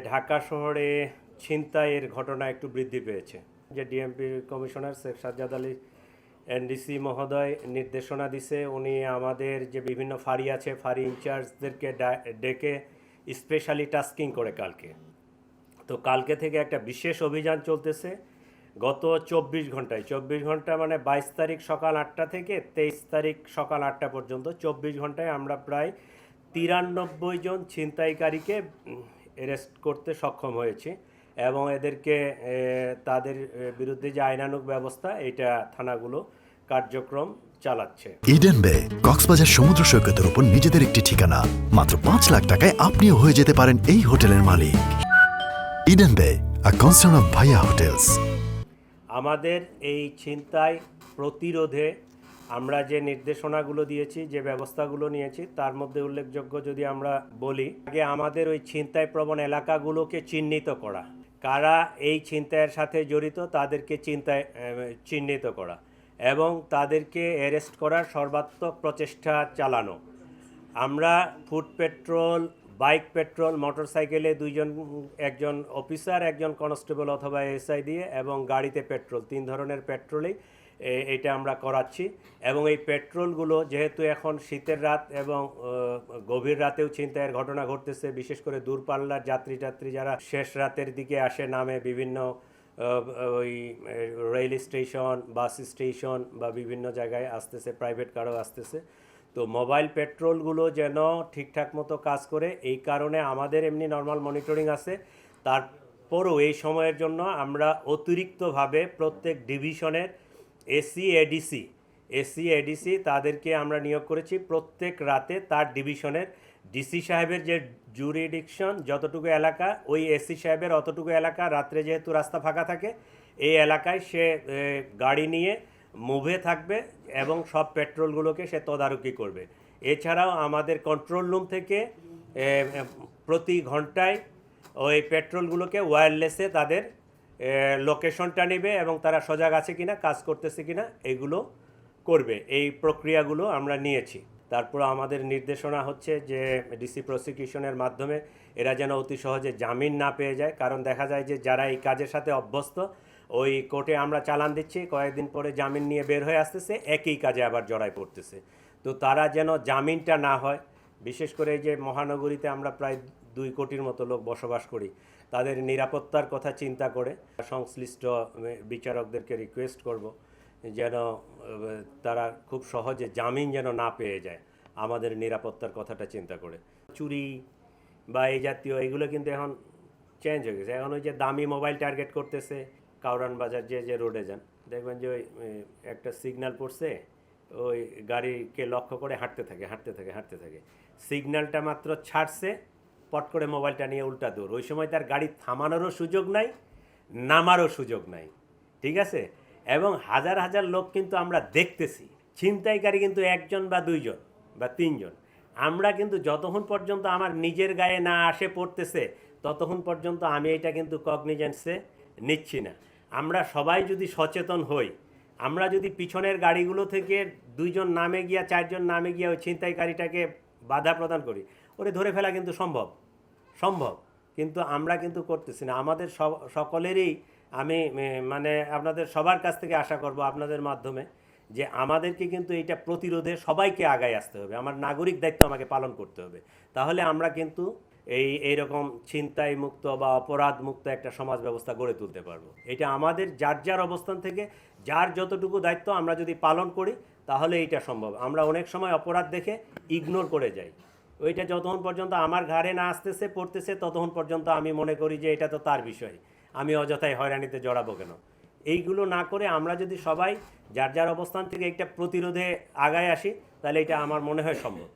ঢাকা শহরে ছিনতাইয়ের ঘটনা একটু বৃদ্ধি পেয়েছে। যে DMP commissioner Sheikh Sajjad Ali NDC মহোদয় নির্দেশনা দিছে, উনি আমাদের যে বিভিন্ন ফাঁড়ি আছে ফাঁড়ি ইনচার্জদেরকে ডেকে স্পেশালি টাস্কিং করে কালকে থেকে একটা বিশেষ অভিযান চলতেছে। গত 24 ঘন্টা মানে 22 তারিখ সকাল 8টা থেকে 23 তারিখ সকাল 8টা পর্যন্ত 24 ঘন্টায় আমরা প্রায় 93 জন ছিনতাইকারীকে অ্যারেস্ট করতে সক্ষম হয়েছি এবং এদেরকে তাদের বিরুদ্ধে যে আইনানুগ ব্যবস্থা এটা থানাগুলো কার্যক্রম চালাচ্ছে। ইডেন বে কক্সবাজার সমুদ্র সৈকতের উপর নিজেদের একটি ঠিকানা। মাত্র 5 লাখ টাকায় আপনিও হয়ে যেতে পারেন এই হোটেলের মালিক। ইডেন বে, a concern of ভাইয়া হোটেলস। আমাদের এই ছিনতাই প্রতিরোধে আমরা যে নির্দেশনাগুলো দিয়েছি, যে ব্যবস্থাগুলো নিয়েছি, তার মধ্যে উল্লেখযোগ্য যদি আমরা বলি, আগে আমাদের ওই ছিনতাই প্রবণ এলাকাগুলোকে চিহ্নিত করা, কারা এই ছিনতাইয়ের সাথে জড়িত তাদেরকে চিহ্নিত করা এবং তাদেরকে অ্যারেস্ট করার সর্বাত্মক প্রচেষ্টা চালানো। আমরা ফুট পেট্রোল, বাইক পেট্রোল, মোটরসাইকেলে একজন অফিসার, একজন কনস্টেবল অথবা এসআই দিয়ে এবং গাড়িতে পেট্রোল, 3 ধরনের পেট্রোলেই এটা আমরা করাচ্ছি। এবং এই পেট্রোলগুলো যেহেতু এখন শীতের রাত এবং গভীর রাতেও ছিনতাইয়ের ঘটনা ঘটতেছে, বিশেষ করে দূরপাল্লার যাত্রী যারা শেষ রাতের দিকে আসে নামে বিভিন্ন ওই রেল স্টেশন, বাস স্টেশন বা বিভিন্ন জায়গায় আসতেছে, প্রাইভেট কারও আসতেছে। তো মোবাইল পেট্রোলগুলো যেন ঠিকঠাক মতো কাজ করে, এই কারণে আমাদের এমনি নর্মাল মনিটরিং আছে। তারপরও এই সময়ের জন্য আমরা অতিরিক্তভাবে প্রত্যেক ডিভিশনের এসি এডিসি তাদেরকে আমরা নিয়োগ করেছি। প্রত্যেক রাতে তার ডিভিশনের ডিসি সাহেবের যে জুরিডিকশন যতটুকু এলাকা, ওই এসি সাহেবের অতটুকু এলাকা, রাত্রে যেহেতু রাস্তা ফাঁকা থাকে, এই এলাকায় সে গাড়ি নিয়ে মুভে থাকবে এবং সব পেট্রোলগুলোকে সে তদারকি করবে। এছাড়াও আমাদের কন্ট্রোল রুম থেকে প্রতি ঘন্টায় ওই পেট্রোলগুলোকে ওয়্যারলেসে তাদের লোকেশনটা নেবে এবং তারা সজাগ আছে কিনা, কাজ করতেছে কিনা, এগুলো করবে। এই প্রক্রিয়াগুলো আমরা নিয়েছি। তারপর আমাদের নির্দেশনা হচ্ছে যে ডিসি প্রসিকিউশনের মাধ্যমে এরা যেন অতি সহজে জামিন না পেয়ে যায়, কারণ দেখা যায় যে যারা এই কাজের সাথে অভ্যস্ত, ওই কোর্টে আমরা চালান দিচ্ছি, কয়েকদিন পরে জামিন নিয়ে বের হয়ে আসতেছে, একই কাজে আবার জড়ায় পড়তেছে। তো তারা যেন জামিনটা না হয়, বিশেষ করে এই যে মহানগরীতে আমরা প্রায় 2 কোটির মতো লোক বসবাস করি, তাদের নিরাপত্তার কথা চিন্তা করে সংশ্লিষ্ট বিচারকদেরকে রিকোয়েস্ট করব যেন তারা খুব সহজে জামিন যেন না পেয়ে যায়, আমাদের নিরাপত্তার কথাটা চিন্তা করে। চুরি বা এই জাতীয় এগুলো কিন্তু এখন চেঞ্জ হয়ে গেছে। এখন ওই যে দামি মোবাইল টার্গেট করতেছে, কাউরান বাজার যে রোডে যান দেখবেন যে ওই একটা সিগন্যাল পড়ছে, ওই গাড়িকে লক্ষ্য করে হাঁটতে থাকে, সিগন্যালটা মাত্র ছাড়ছে, পট করে মোবাইলটা নিয়ে উল্টা দৌড়। ওই সময় তার গাড়ি থামানোরও সুযোগ নাই, নামারও সুযোগ নাই, ঠিক আছে? এবং হাজার হাজার লোক কিন্তু আমরা দেখতেছি, ছিনতাইকারী কিন্তু 1 জন বা 2 জন বা 3 জন। আমরা কিন্তু যতক্ষণ পর্যন্ত আমার নিজের গায়ে না আসে পড়তেছে, ততক্ষণ পর্যন্ত আমি এটা কিন্তু কগনিজেন্সে নিচ্ছি না। আমরা সবাই যদি সচেতন হই, আমরা যদি পিছনের গাড়িগুলো থেকে 2 জন নামে গিয়া 4 জন নামে গিয়া ওই ছিনতাইকারীটাকে বাধা প্রদান করি, ওরে ধরে ফেলা কিন্তু সম্ভব, কিন্তু আমরা কিন্তু করতেছি না। আমাদের সকলেরই আমি মানে আপনাদের সবার কাছ থেকে আশা করব আপনাদের মাধ্যমে যে আমাদেরকে কিন্তু এটা প্রতিরোধে সবাইকে আগায় আসতে হবে। আমার নাগরিক দায়িত্ব আমাকে পালন করতে হবে, তাহলে আমরা কিন্তু এইরকম ছিনতাই মুক্ত বা অপরাধ মুক্ত একটা সমাজ ব্যবস্থা গড়ে তুলতে পারবো। এটা আমাদের যার অবস্থান থেকে যার যতটুকু দায়িত্ব আমরা যদি পালন করি, তাহলে এইটা সম্ভব। আমরা অনেক সময় অপরাধ দেখে ইগনোর করে যাই, ওইটা যতক্ষণ পর্যন্ত আমার ঘাড়ে না পড়তেছে ততক্ষণ পর্যন্ত আমি মনে করি যে এটা তো তার বিষয়, আমি অযথাই হয়রানিতে জড়াবো কেন। এইগুলো না করে আমরা যদি সবাই যার অবস্থান থেকে একটা প্রতিরোধে আগায় আসি, তাহলে এটা আমার মনে হয় সম্ভব।